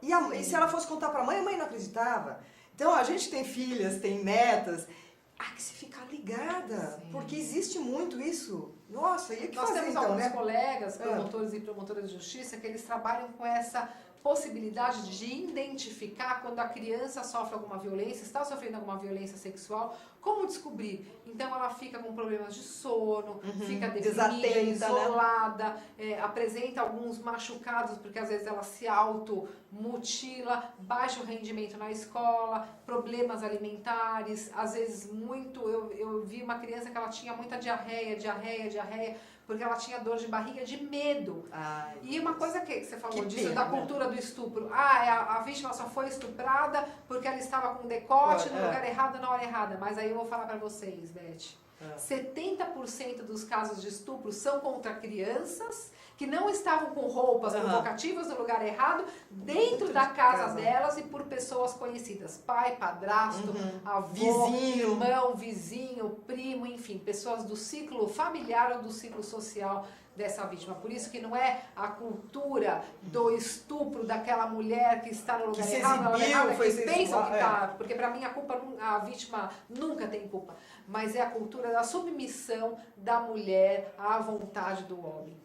E se ela fosse contar pra mãe, a mãe não acreditava. Então a gente tem filhas, tem netas, há que se ficar ligada, Sim. porque existe muito isso. Nossa, e o que Nós fazer temos então, alguns né? colegas, promotores e promotoras de justiça, que eles trabalham com essa possibilidade de identificar quando a criança sofre alguma violência, está sofrendo alguma violência sexual, como descobrir. Então ela fica com problemas de sono, fica deprimida, desatenta, isolada, apresenta alguns machucados, porque às vezes ela se automutila, baixo rendimento na escola, problemas alimentares, às vezes eu vi uma criança que ela tinha muita diarreia, porque ela tinha dor de barriga de medo. Ai, E uma coisa que você falou Que disso, pena, da cultura do estupro. A vítima só foi estuprada porque ela estava com decote no lugar errado, na hora errada. Mas aí eu vou falar pra vocês, Beth. 70% dos casos de estupro são contra crianças que não estavam com roupas provocativas no lugar errado, dentro da casa delas e por pessoas conhecidas. Pai, padrasto, avô, Vizinho. irmão, vizinho, primo, enfim, pessoas do ciclo familiar ou do ciclo social dessa vítima. Por isso que não é a cultura do estupro daquela mulher que está no lugar se errado, exibiu, foi que se pensam exibiu, que está, porque para mim a vítima nunca tem culpa, mas é a cultura da submissão da mulher à vontade do homem.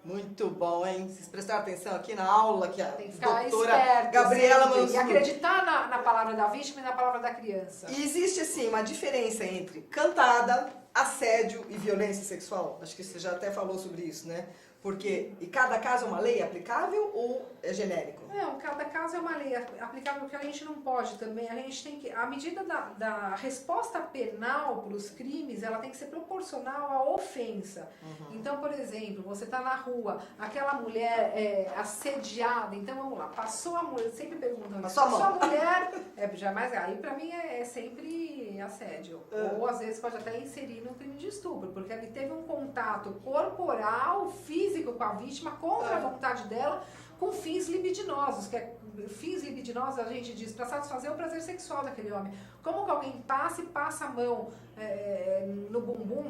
muito bom, hein? Vocês prestaram atenção aqui na aula que a Tem que ficar doutora esperto, Gabriela sempre, Mansur. e acreditar na palavra da vítima e na palavra da criança. E existe, assim, uma diferença entre cantada, assédio e violência sexual? Acho que você já até falou sobre isso, né? Porque, e cada caso é uma lei aplicável ou é genérico? Não, cada caso é uma lei aplicável, porque a gente não pode também, a gente tem que, a medida da resposta penal para os crimes, ela tem que ser proporcional à ofensa. Então, por exemplo, você está na rua, aquela mulher assediada, então vamos lá, passou a mulher, sempre perguntando, Passou a mulher, jamais, aí para mim é sempre assédio, ou às vezes pode até inserir no crime de estupro, porque ele teve um contato corporal, físico com a vítima, contra a vontade dela, com fins libidinosos, fins libidinosos a gente diz para satisfazer o prazer sexual daquele homem. Como que alguém passa a mão no bumbum,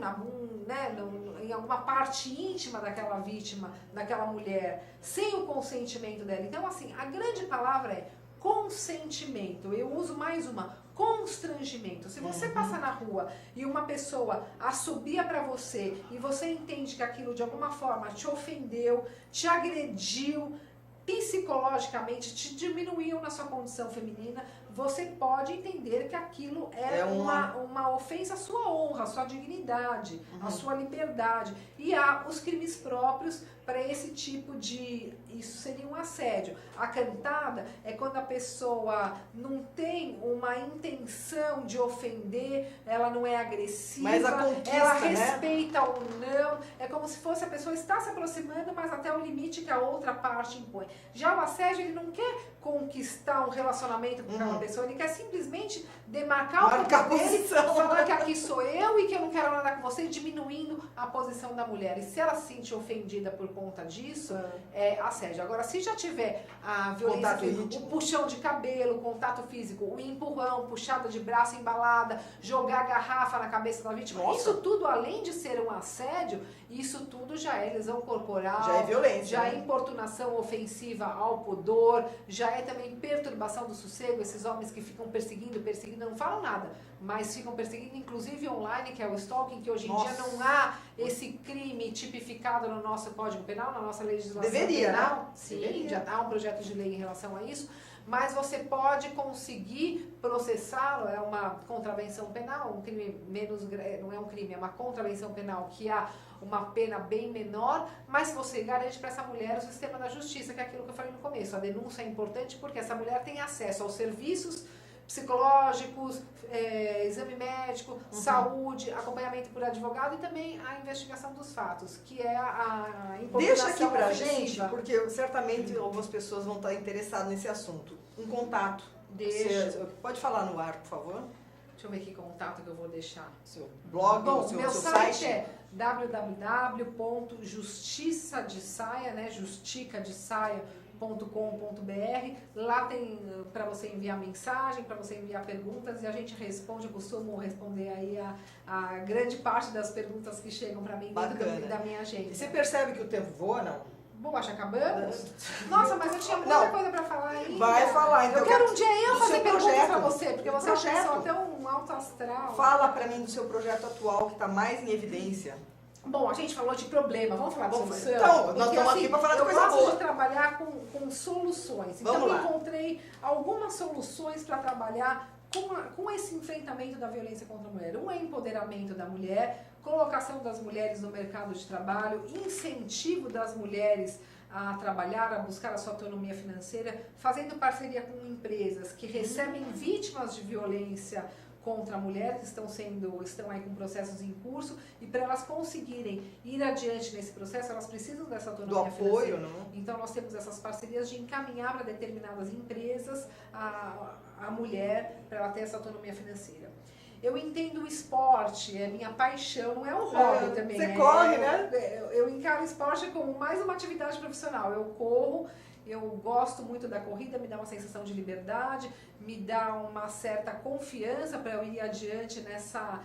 né, em alguma parte íntima daquela vítima, daquela mulher, sem o consentimento dela. Então, assim, a grande palavra é consentimento. Eu uso mais uma, constrangimento. Se você passa na rua e uma pessoa assobia para você e você entende que aquilo de alguma forma te ofendeu, te agrediu, psicologicamente te diminuiu na sua condição feminina, você pode entender que aquilo é uma ofensa à sua honra, à sua dignidade, à sua liberdade. E há os crimes próprios para esse tipo de... Isso seria um assédio. A cantada é quando a pessoa não tem uma intenção de ofender, ela não é agressiva, mas a conquista, ela né? respeita o não. É como se fosse a pessoa está se aproximando, mas até o limite que a outra parte impõe. Já o assédio, ele não quer conquistar um relacionamento com aquela pessoa. agressor, ele quer simplesmente demarcar o Marcar ponto a dele, posição. falar que aqui sou eu e que eu não quero nada com você, diminuindo a posição da mulher. E se ela se sentir ofendida por conta disso, é assédio. Agora, se já tiver a violência física, o puxão de cabelo, o contato físico, o empurrão, puxada de braço, embalada, jogar garrafa na cabeça da vítima, Nossa. isso tudo, além de ser um assédio, isso tudo já é lesão corporal, Já é violência. já né? é importunação ofensiva ao pudor, já é também perturbação do sossego, esses homens que ficam perseguindo, não falam nada, mas ficam perseguindo, inclusive online, que é o stalking, que hoje em dia não há esse crime tipificado no nosso Código Penal, na nossa legislação Deveria, penal. né? Sim, Deveria. já há um projeto de lei em relação a isso, mas você pode conseguir processá-lo, é uma contravenção penal, um crime menos, não é um crime, é uma contravenção penal que há uma pena bem menor, mas você garante para essa mulher o sistema da justiça, que é aquilo que eu falei no começo. A denúncia é importante porque essa mulher tem acesso aos serviços psicológicos, exame médico, saúde, acompanhamento por advogado e também a investigação dos fatos, que é a importação Deixa aqui pra ofensiva. gente, porque certamente algumas pessoas vão estar interessadas nesse assunto. Um contato. Deixa. Você pode falar no ar, por favor? Deixa eu ver que contato que eu vou deixar. Seu blog, Bom, seu, meu seu site é www.justiçadesaia, né, justicadesaia.com.br. Lá tem para você enviar mensagem, para você enviar perguntas e a gente responde. Eu costumo responder aí a grande parte das perguntas que chegam para mim dentro da minha agenda. E você percebe que o tempo voa, não? Bom, acho que acabamos? Nossa, mas eu tinha muita coisa para falar ainda. Vai falar, então. Eu quero um dia eu do fazer seu perguntas projeto. para você, porque você é uma Projeto. pessoa tão alto astral. Fala pra mim do seu projeto atual que está mais em evidência. Bom, a gente falou de problema, vamos falar de solução? Então, nós Porque, estamos aqui para falar de coisa eu gosto boa. de trabalhar com soluções. Então, Vamos lá. eu encontrei algumas soluções para trabalhar com esse enfrentamento da violência contra a mulher. Um é empoderamento da mulher, colocação das mulheres no mercado de trabalho, incentivo das mulheres a trabalhar, a buscar a sua autonomia financeira, fazendo parceria com empresas que recebem vítimas de violência contra a mulher, que estão aí com processos em curso, e para elas conseguirem ir adiante nesse processo, elas precisam dessa autonomia financeira. Do apoio, não? Então nós temos essas parcerias de encaminhar para determinadas empresas a mulher para ela ter essa autonomia financeira. Eu entendo o esporte, é minha paixão, não é um hobby também. Você corre, né? Eu encaro o esporte como mais uma atividade profissional. Eu corro, eu gosto muito da corrida, me dá uma sensação de liberdade, me dá uma certa confiança para eu ir adiante nessa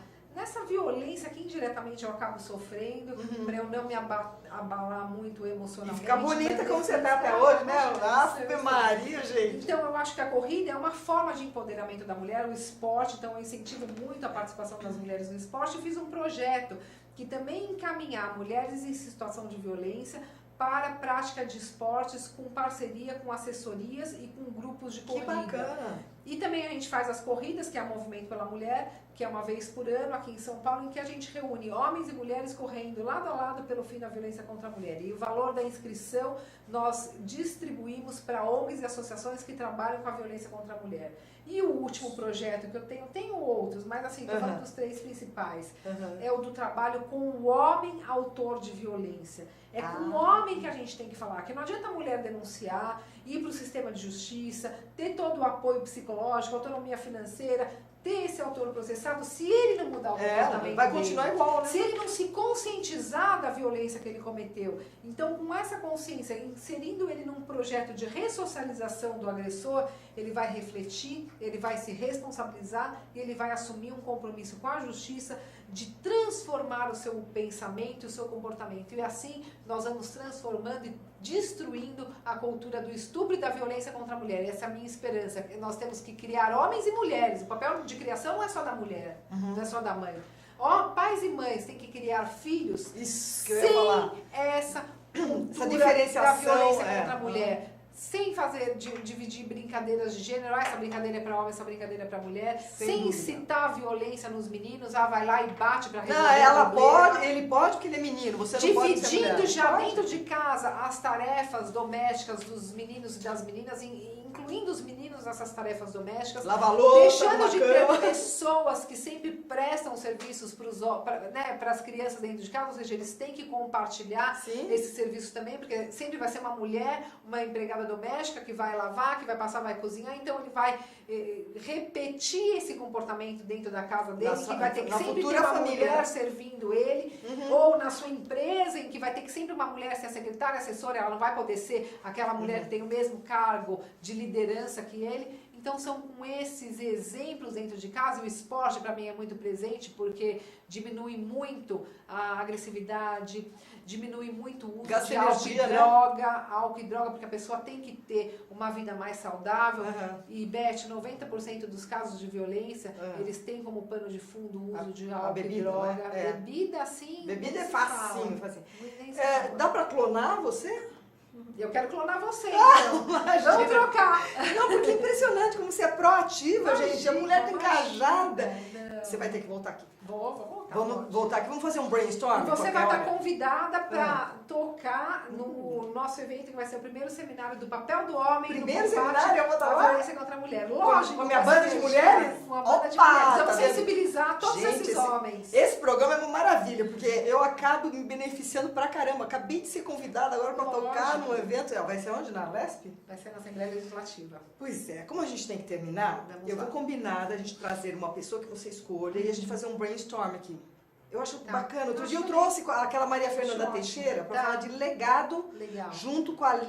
violência que indiretamente eu acabo sofrendo, para eu não me abalar muito emocionalmente. E ficar bonita como você está até hoje, né? Ave Maria, gente. Então eu acho que a corrida é uma forma de empoderamento da mulher, o esporte, então eu incentivo muito a participação das mulheres no esporte. Eu fiz um projeto que também encaminhar mulheres em situação de violência para a prática de esportes com parceria, com assessorias e com grupos de corrida. Que bacana! E também a gente faz as corridas, que é o Movimento pela Mulher, que é uma vez por ano aqui em São Paulo, em que a gente reúne homens e mulheres correndo lado a lado pelo fim da violência contra a mulher. E o valor da inscrição nós distribuímos para ONGs e associações que trabalham com a violência contra a mulher. E o último projeto que eu tenho outros, mas assim, estou falando dos 3 principais, é o do trabalho com o homem autor de violência. É com o homem que a gente tem que falar, que não adianta a mulher denunciar, ir para o sistema de justiça, ter todo o apoio psicológico, autonomia financeira, ter esse autor processado, se ele não mudar o comportamento vai dele, continuar igual, né? se ele não se conscientizar da violência que ele cometeu. Então, com essa consciência, inserindo ele num projeto de ressocialização do agressor, ele vai refletir, ele vai se responsabilizar e ele vai assumir um compromisso com a justiça de transformar o seu pensamento e o seu comportamento. E assim, nós vamos transformando e destruindo a cultura do estupro e da violência contra a mulher. Essa é a minha esperança. Nós temos que criar homens e mulheres. O papel de criação não é só da mulher, não é só da mãe. Pais e mães têm que criar filhos Isso que eu ia falar. essa cultura diferenciação, da violência contra a mulher. Sem dividir brincadeiras de gênero, essa brincadeira é para homem, essa brincadeira é para mulher, sem incitar a violência nos meninos, vai lá e bate para resolver o problema. Ele pode porque ele é menino, você não pode ser mulher. Dividindo já dentro de casa as tarefas domésticas dos meninos e das meninas, incluindo os meninos nessas tarefas domésticas, lavar louça, deixando de ter pessoas que sempre prestam serviços para as crianças dentro de casa, ou seja, eles têm que compartilhar esses serviços também, porque sempre vai ser uma mulher, uma empregada empregada doméstica que vai lavar, que vai passar, vai cozinhar, então ele vai repetir esse comportamento dentro da casa dele, que vai ter que sempre ter uma mulher servindo ele, ou na sua empresa, em que vai ter que sempre uma mulher ser a secretária, assessora, ela não vai poder ser aquela mulher que tem o mesmo cargo de liderança que ele. Então são com esses exemplos dentro de casa, e o esporte para mim é muito presente, porque diminui muito a agressividade, diminui muito o uso de álcool e droga, porque a pessoa tem que ter uma vida mais saudável. E, Beth, 90% dos casos de violência, eles têm como pano de fundo o uso de álcool e droga. Né? Bebida, sim. Bebida é facinho. Dá pra clonar você? Eu quero clonar você, então. Vamos trocar. Não, porque é impressionante como você é proativa, gente. A mulher tá engajada. Você vai ter que voltar aqui. Vamos voltar aqui, vamos fazer um brainstorm. E você vai estar convidada para tocar no nosso evento, que vai ser o primeiro seminário do papel do homem. Primeiro seminário, eu vou estar lá? Violência contra a mulher. Lógico. Com a minha banda de mulheres? Uma banda de mulheres. Vamos sensibilizar todos esses homens. Esse programa é uma maravilha, porque eu acabo me beneficiando pra caramba. Acabei de ser convidada agora para tocar num evento. Vai ser onde? Na Lesp? Vai ser na Assembleia Legislativa. Pois é. Como a gente tem que terminar, eu vou combinar da gente trazer uma pessoa que você escolha e a gente fazer um brainstorm aqui. Eu acho bacana. Outro dia eu trouxe aquela Maria Fernanda Teixeira para falar de legado, junto com a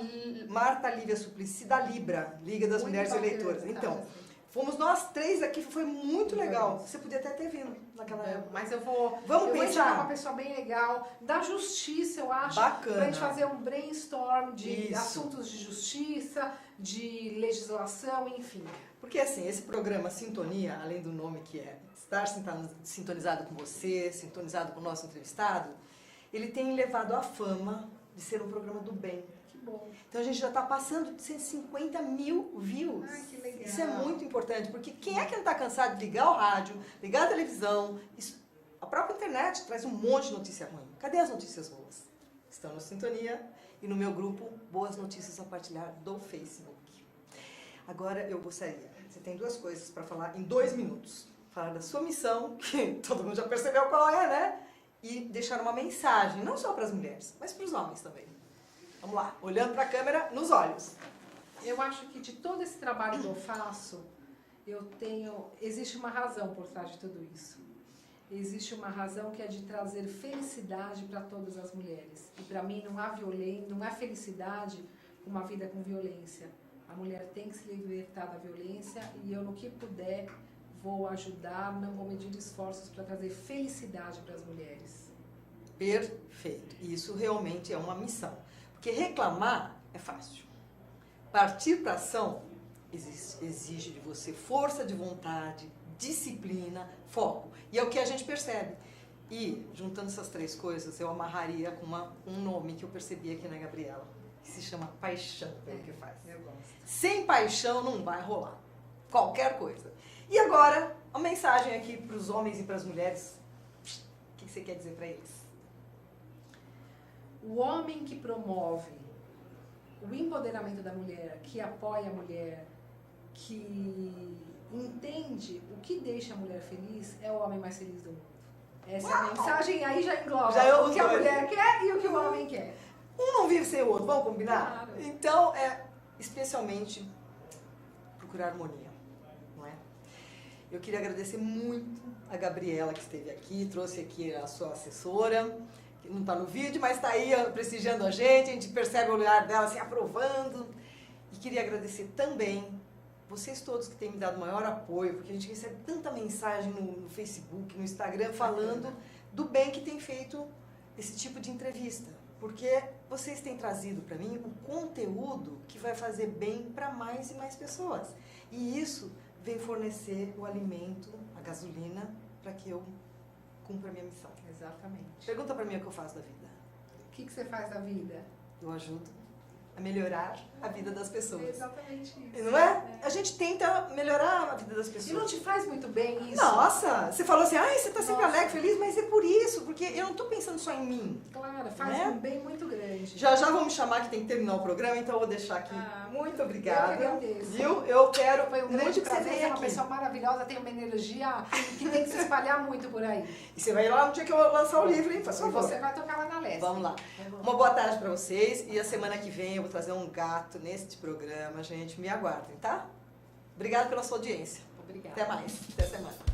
Marta Lívia Suplicy da Libra, Liga das Mulheres Eleitoras. Então, fomos nós três aqui, foi muito legal. Você podia até ter vindo naquela época. Mas eu vou pensar uma pessoa bem legal, da justiça, eu acho. Bacana. Pra gente fazer um brainstorm de assuntos de justiça, de legislação, enfim. Porque assim, esse programa Sintonia, além do nome que é estar sintonizado com você, sintonizado com o nosso entrevistado, ele tem levado a fama de ser um programa do bem. Que bom. Então a gente já está passando de 150 mil views. Ai, que legal. Isso é muito importante, porque quem é que não está cansado de ligar o rádio, ligar a televisão? A própria internet traz um monte de notícia ruim. Cadê as notícias boas? Estão no Sintonia e no meu grupo Boas Notícias a Partilhar do Facebook. Agora eu gostaria, você tem duas coisas para falar em 2 minutos. Falar da sua missão, que todo mundo já percebeu qual é, né? E deixar uma mensagem, não só para as mulheres, mas para os homens também. Vamos lá, olhando para a câmera, nos olhos. Eu acho que de todo esse trabalho que eu faço, existe uma razão por trás de tudo isso. Existe uma razão que é de trazer felicidade para todas as mulheres. E para mim não há violência, não há felicidade com uma vida com violência. A mulher tem que se libertar da violência e eu, no que puder, vou ajudar, não vou medir esforços para trazer felicidade para as mulheres. Perfeito. Isso realmente é uma missão. Porque reclamar é fácil. Partir para ação exige de você força de vontade, disciplina, foco. E é o que a gente percebe. E, juntando essas 3 coisas, eu amarraria com um nome que eu percebi aqui na Gabriela, que se chama paixão, pelo que faz. Eu gosto. Sem paixão não vai rolar. Qualquer coisa. E agora, a mensagem aqui para os homens e para as mulheres. O que você quer dizer para eles? O homem que promove o empoderamento da mulher, que apoia a mulher, que entende o que deixa a mulher feliz, é o homem mais feliz do mundo. Essa é a mensagem, aí já engloba o que a mulher quer e o que o homem quer. Um não vive sem o outro, vamos combinar? Claro. Então, especialmente, procurar harmonia, não é? Eu queria agradecer muito a Gabriela que esteve aqui, trouxe aqui a sua assessora, que não está no vídeo, mas está aí prestigiando a gente percebe o olhar dela assim, aprovando. E queria agradecer também vocês todos que têm me dado maior apoio, porque a gente recebe tanta mensagem no Facebook, no Instagram, falando do bem que tem feito esse tipo de entrevista. Porque vocês têm trazido para mim o conteúdo que vai fazer bem para mais e mais pessoas. E isso vem fornecer o alimento, a gasolina, para que eu cumpra a minha missão. Exatamente. Pergunta para mim o que eu faço da vida. O que você faz da vida? Eu ajudo a melhorar a vida das pessoas. É exatamente isso. Não é? A gente tenta melhorar a vida das pessoas. E não te faz muito bem isso? Nossa, você falou assim, você tá sempre alegre, feliz, mas é por isso, porque eu não tô pensando só em mim. Claro, faz um bem muito grande. Já vão me chamar que tem que terminar o programa, então eu vou deixar aqui. Muito obrigada. Eu que agradeço. Viu? Eu quero Foi um grande prazer, você é uma pessoa maravilhosa, tem uma energia que tem que se espalhar muito por aí. E você vai lá no dia que eu lançar o livro, hein? Por favor. E você vai tocar lá na Lesp. vamos lá. Uma boa tarde para vocês e a semana que vem eu vou trazer um gato neste programa, gente. Me aguardem, tá? Obrigada pela sua audiência. Obrigada. Até mais. Até semana.